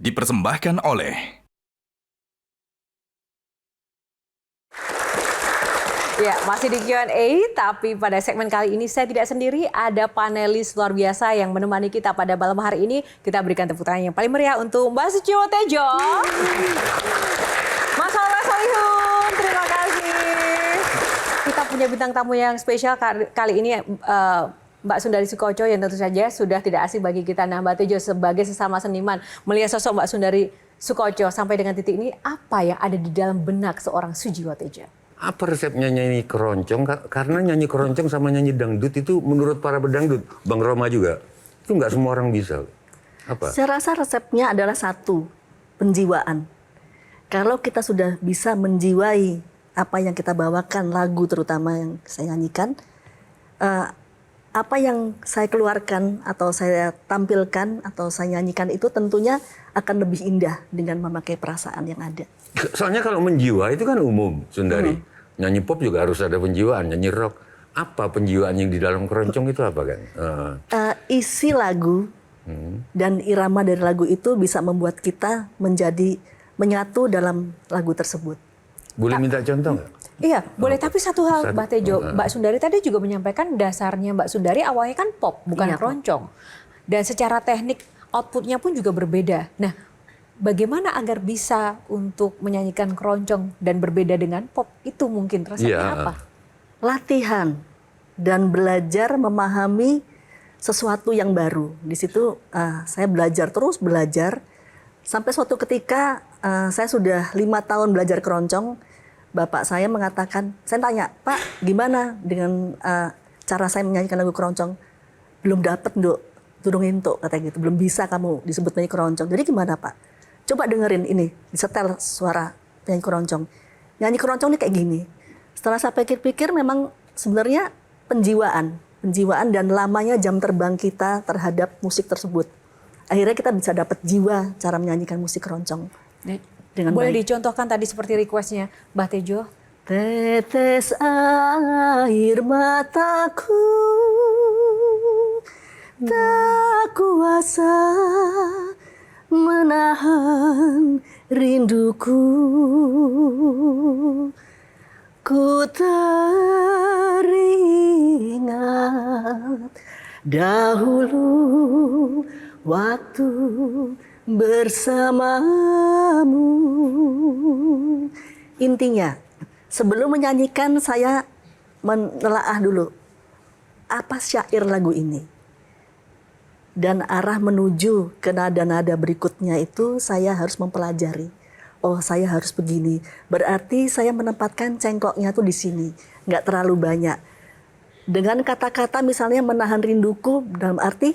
dipersembahkan oleh Ya, masih di Q&A, tapi pada segmen kali ini saya tidak sendiri, ada panelis luar biasa yang menemani kita pada malam hari ini. Kita berikan tepuk tangan yang paling meriah untuk Mbak Suciwo Tejo, Mas Soleh Solihun, terima kasih. Kita punya bintang tamu yang spesial kali ini, Mbak Sundari Soekoco, yang tentu saja sudah tidak asing bagi kita. Nah, Mbak Tejo sebagai sesama seniman, melihat sosok Mbak Sundari Soekoco sampai dengan titik ini, apa yang ada di dalam benak seorang Suciwo Tejo? Apa resepnya nyanyi keroncong? Karena nyanyi keroncong sama nyanyi dangdut itu menurut para pedangdut, Bang Roma juga, itu nggak semua orang bisa. Apa? Saya rasa resepnya adalah satu, penjiwaan. Kalau kita sudah bisa menjiwai apa yang kita bawakan, lagu terutama yang saya nyanyikan, apa yang saya keluarkan atau saya tampilkan atau saya nyanyikan itu tentunya akan lebih indah dengan memakai perasaan yang ada. Soalnya kalau menjiwa itu kan umum, Sundari. Nyanyi pop juga harus ada penjiwaan, nyanyi rock. Apa penjiwaan yang di dalam keroncong itu apa kan? Isi lagu dan irama dari lagu itu bisa membuat kita menjadi menyatu dalam lagu tersebut. Boleh minta contoh nggak? Iya, boleh. Tapi satu hal, Mbak Tejo, Mbak Sundari tadi juga menyampaikan dasarnya Mbak Sundari awalnya kan pop, bukan keroncong. Dan secara teknik outputnya pun juga berbeda. Nah, bagaimana agar bisa untuk menyanyikan keroncong dan berbeda dengan pop? Itu mungkin resepnya apa? Latihan dan belajar memahami sesuatu yang baru. Di situ saya belajar terus belajar sampai suatu ketika saya sudah 5 tahun belajar keroncong. Bapak saya mengatakan, saya tanya, Pak, gimana dengan cara saya menyanyikan lagu keroncong? Belum dapat, Nduk, turun entuk, katanya gitu. Belum bisa kamu disebut penyanyi keroncong. Jadi gimana, Pak? Coba dengerin ini, disetel suara penyanyi keroncong. Nyanyi keroncong ini kayak gini. Setelah saya pikir-pikir, memang sebenarnya penjiwaan dan lamanya jam terbang kita terhadap musik tersebut. Akhirnya kita bisa dapat jiwa cara menyanyikan musik keroncong. Boleh dicontohkan tadi seperti requestnya Mbak Tejo? Tetes air mataku tak kuasa menahan rinduku, ku teringat dahulu waktu bersamamu. Intinya, sebelum menyanyikan saya menelaah dulu apa syair lagu ini. Dan arah menuju ke nada-nada berikutnya itu saya harus mempelajari. Oh, saya harus begini. Berarti saya menempatkan cengkoknya tuh di sini, nggak terlalu banyak. Dengan kata-kata misalnya menahan rinduku, dalam arti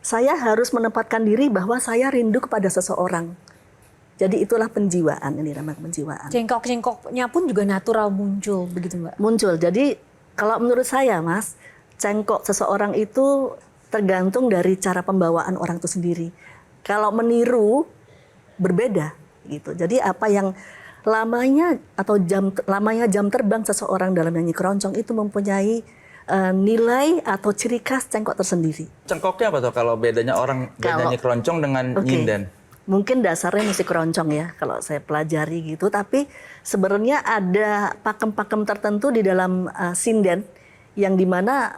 saya harus menempatkan diri bahwa saya rindu kepada seseorang. Jadi itulah penjiwaan, ini namanya penjiwaan. Cengkok-cengkoknya pun juga natural muncul, begitu Mbak? Muncul. Jadi kalau menurut saya, Mas, cengkok seseorang itu tergantung dari cara pembawaan orang itu sendiri. Kalau meniru berbeda, gitu. Jadi apa yang lamanya jam terbang seseorang dalam nyanyi keroncong itu mempunyai nilai atau ciri khas cengkok tersendiri. Cengkoknya apa tuh kalau bedanya orang nyanyi keroncong dengan nyinden? Mungkin dasarnya musik keroncong ya kalau saya pelajari gitu. Tapi sebenarnya ada pakem-pakem tertentu di dalam sinden yang dimana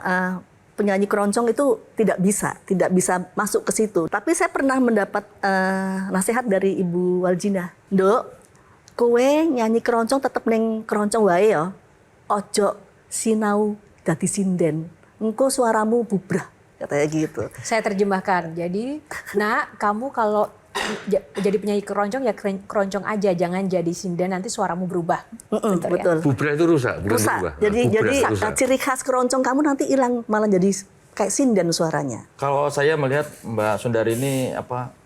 penyanyi keroncong itu tidak bisa masuk ke situ. Tapi saya pernah mendapat nasihat dari Ibu Waljina. Nduk, kowe nyanyi keroncong tetep neng keroncong wae ya. Ojo sinau dadi sinden, engko suaramu bubrah, katanya gitu. Saya terjemahkan, jadi nak kamu kalau jadi penyanyi keroncong ya keroncong aja, jangan jadi sinden nanti suaramu berubah. Betul. Bubrah itu rusak, bukan berubah. Jadi rusak. ciri khas keroncong kamu nanti hilang, malah jadi kayak sinden suaranya. Kalau saya melihat Mbak Sundari ini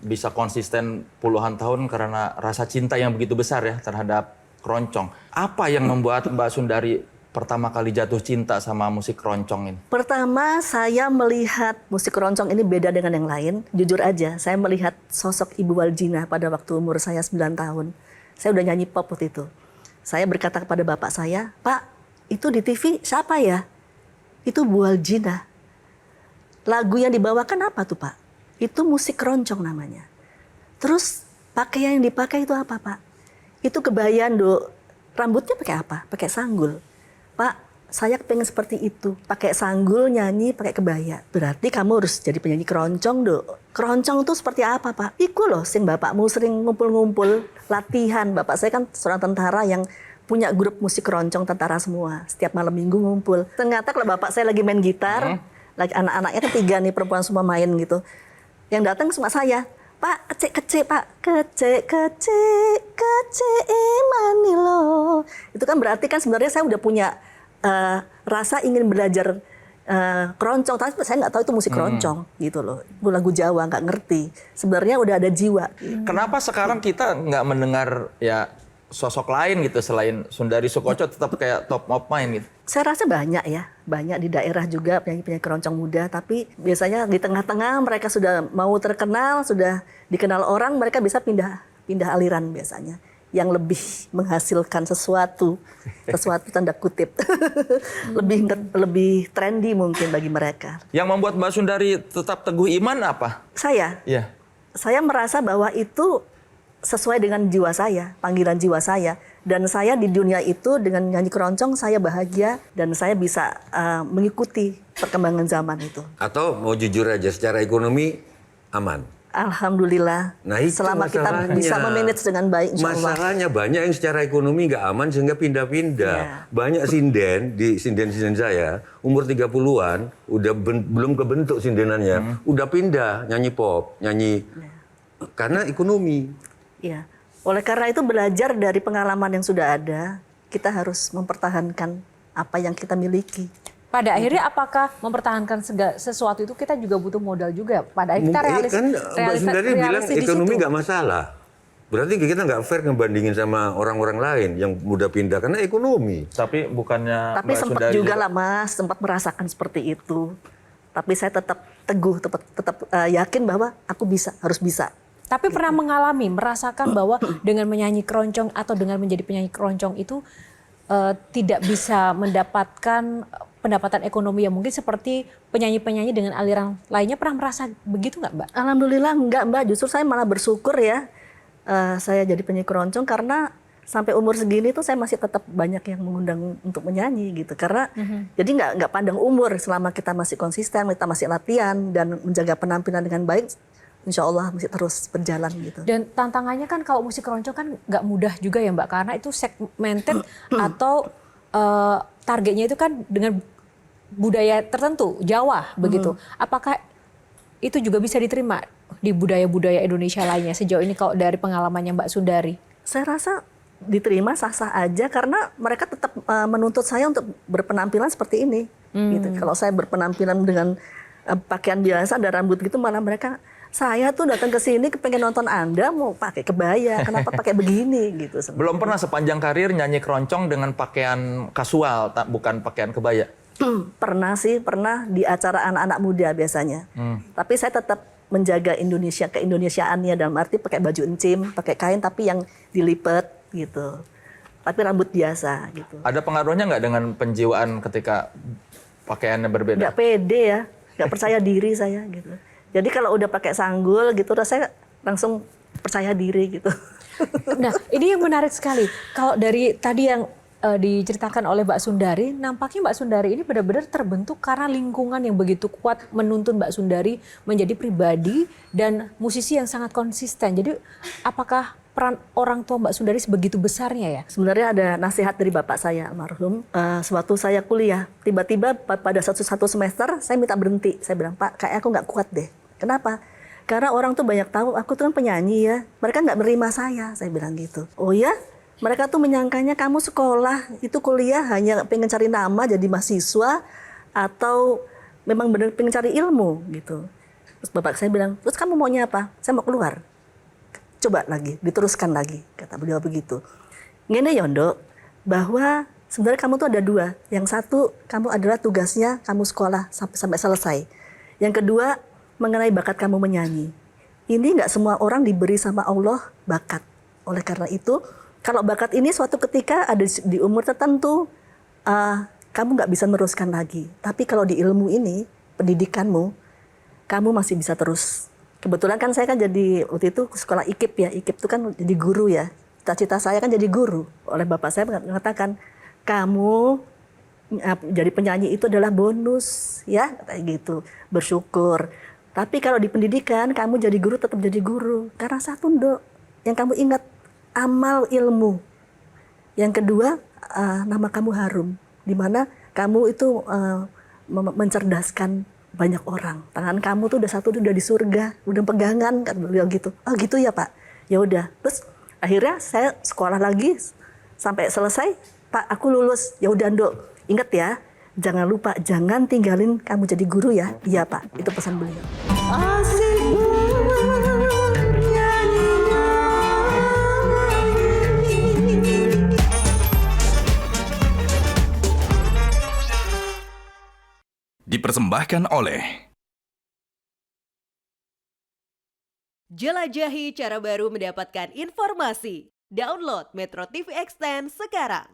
bisa konsisten puluhan tahun karena rasa cinta yang begitu besar ya terhadap keroncong. Apa yang membuat Mbak Sundari pertama kali jatuh cinta sama musik keroncong ini? Pertama, saya melihat musik keroncong ini beda dengan yang lain. Jujur aja, saya melihat sosok Ibu Waljina pada waktu umur saya 9 tahun. Saya udah nyanyi pop waktu itu. Saya berkata kepada bapak saya, Pak, itu di TV siapa ya? Itu Bu Waljina. Lagu yang dibawakan apa tuh Pak? Itu musik keroncong namanya. Terus Pakaian yang dipakai itu apa, Pak? Itu kebaya, Dok. Rambutnya pakai apa? Pakai sanggul. Pak, saya pengen seperti itu. Pakai sanggul, nyanyi, pakai kebaya. Berarti kamu harus jadi penyanyi keroncong, Dok. Keroncong itu seperti apa, Pak? Iku loh, sing bapakmu sering ngumpul-ngumpul, latihan. Bapak saya kan seorang tentara yang punya grup musik keroncong tentara semua. Setiap malam minggu ngumpul. Ternyata kalau bapak saya lagi main gitar, lagi anak-anaknya ketiga nih, perempuan semua main gitu. Yang datang cuma saya. Pak, kecek, Pak. Kecek, manilo. Itu kan berarti kan sebenarnya saya udah punya rasa ingin belajar keroncong. Tapi saya nggak tahu itu musik keroncong gitu loh. Itu lagu Jawa, nggak ngerti. Sebenarnya udah ada jiwa. Kenapa sekarang kita nggak mendengar ya sosok lain gitu selain Sundari Soekoco tetap kayak top of mind gitu? Saya rasa banyak ya, banyak di daerah juga penyanyi-penyanyi keroncong muda. Tapi biasanya di tengah-tengah mereka sudah mau terkenal, sudah dikenal orang, mereka bisa pindah aliran biasanya. Yang lebih menghasilkan sesuatu tanda kutip, lebih trendy mungkin bagi mereka. Yang membuat Mbak Sundari tetap teguh iman apa? Saya Iya. merasa bahwa itu sesuai dengan jiwa saya, panggilan jiwa saya. Dan saya di dunia itu dengan nyanyi keroncong saya bahagia dan saya bisa mengikuti perkembangan zaman itu. Atau mau jujur aja, secara ekonomi aman. Alhamdulillah, Nah, itu selama kita masalahnya. bisa memanage dengan baik, insya Allah. Masalahnya banyak yang secara ekonomi nggak aman sehingga pindah-pindah. Ya. Banyak sinden saya, umur 30-an, udah belum kebentuk sindenannya, udah pindah nyanyi pop, nyanyi karena ekonomi. Ya. Oleh karena itu belajar dari pengalaman yang sudah ada, kita harus mempertahankan apa yang kita miliki. Pada akhirnya apakah mempertahankan sesuatu itu kita juga butuh modal juga? Pada akhirnya kita Kan Mbak Sundari bilang realistis di ekonomi situ. nggak masalah. Berarti kita nggak fair ngebandingin sama orang-orang lain yang mudah pindah karena ekonomi. Tapi bukannya Tapi Mbak sempat Sundari juga lah Mas, sempat merasakan seperti itu. Tapi saya tetap teguh, tetap yakin bahwa aku bisa, harus bisa. Tapi pernah merasakan bahwa dengan menyanyi keroncong atau dengan menjadi penyanyi keroncong itu tidak bisa mendapatkan pendapatan ekonomi yang mungkin seperti penyanyi-penyanyi dengan aliran lainnya. Pernah merasa begitu nggak, Mbak? Alhamdulillah enggak, Mbak. Justru saya malah bersyukur ya saya jadi penyanyi keroncong karena sampai umur segini tuh saya masih tetap banyak yang mengundang untuk menyanyi gitu. Karena jadi nggak pandang umur, selama kita masih konsisten, kita masih latihan dan menjaga penampilan dengan baik, insya Allah masih terus berjalan gitu. Dan tantangannya kan kalau musik keroncong kan nggak mudah juga ya, Mbak, karena itu segmented atau targetnya itu kan dengan budaya tertentu, Jawa begitu. Apakah itu juga bisa diterima di budaya-budaya Indonesia lainnya sejauh ini kalau dari pengalamannya Mbak Sundari? Saya rasa diterima sah-sah aja karena mereka tetap menuntut saya untuk berpenampilan seperti ini. Gitu. Kalau saya berpenampilan dengan pakaian biasa dan rambut gitu, malah mereka, saya tuh datang ke sini pengen nonton Anda mau pakai kebaya, kenapa pakai begini gitu. belum pernah sepanjang karir nyanyi keroncong dengan pakaian kasual, bukan pakaian kebaya? Pernah sih, pernah di acara anak-anak muda biasanya. Tapi saya tetap menjaga keindonesiaannya dalam arti pakai baju encim, pakai kain tapi yang dilipat gitu. Tapi rambut biasa gitu. Ada pengaruhnya nggak dengan penjiwaan ketika pakaiannya berbeda? Nggak pede ya, nggak percaya diri saya gitu. Jadi kalau udah pakai sanggul gitu, saya langsung percaya diri gitu. Nah, ini yang menarik sekali. Kalau dari tadi yang diceritakan oleh Mbak Sundari, nampaknya Mbak Sundari ini benar-benar terbentuk karena lingkungan yang begitu kuat menuntun Mbak Sundari menjadi pribadi dan musisi yang sangat konsisten. Jadi apakah peran orang tua Mbak Sundari sebegitu besarnya ya? Sebenarnya ada nasihat dari bapak saya almarhum. Sewaktu saya kuliah, tiba-tiba pada satu semester saya minta berhenti. Saya bilang, Pak, kayak aku nggak kuat deh. Kenapa? Karena orang tuh banyak tahu aku tuh kan penyanyi ya. Mereka nggak menerima saya bilang gitu. Oh ya? Mereka tuh menyangkanya kamu sekolah, itu kuliah hanya pengen cari nama jadi mahasiswa atau memang benar pengen cari ilmu gitu. Terus bapak saya bilang, terus kamu maunya apa? Saya mau keluar. Coba lagi, diteruskan lagi, kata beliau begitu. Ngene Yondo, bahwa sebenarnya kamu tuh ada dua. Yang satu, kamu adalah tugasnya kamu sekolah sampai selesai. Yang kedua, mengenai bakat kamu menyanyi. Ini nggak semua orang diberi sama Allah bakat. Oleh karena itu, kalau bakat ini suatu ketika ada di umur tertentu, kamu nggak bisa meneruskan lagi. Tapi kalau di ilmu ini, pendidikanmu, kamu masih bisa terus Kebetulan kan saya kan jadi waktu itu sekolah IKIP ya. IKIP itu kan jadi guru ya. Cita-cita saya kan jadi guru. Oleh bapak saya mengatakan, kamu jadi penyanyi itu adalah bonus ya, kayak gitu. Bersyukur. Tapi kalau di pendidikan kamu jadi guru tetap jadi guru. Karena satu Nduk, yang kamu ingat amal ilmu. Yang kedua nama kamu harum. Di mana kamu itu mencerdaskan banyak orang. Tangan kamu tuh udah satu udah di surga, udah pegangan kan beliau gitu. Oh gitu ya Pak. Ya udah. Terus akhirnya saya sekolah lagi sampai selesai. Pak, aku lulus. Ya udah Nduk, ingat ya, jangan lupa jangan tinggalin kamu jadi guru ya. Iya Pak, itu pesan beliau. Dipersembahkan oleh Jelajahi cara baru mendapatkan informasi. Download Metro TV Extend sekarang.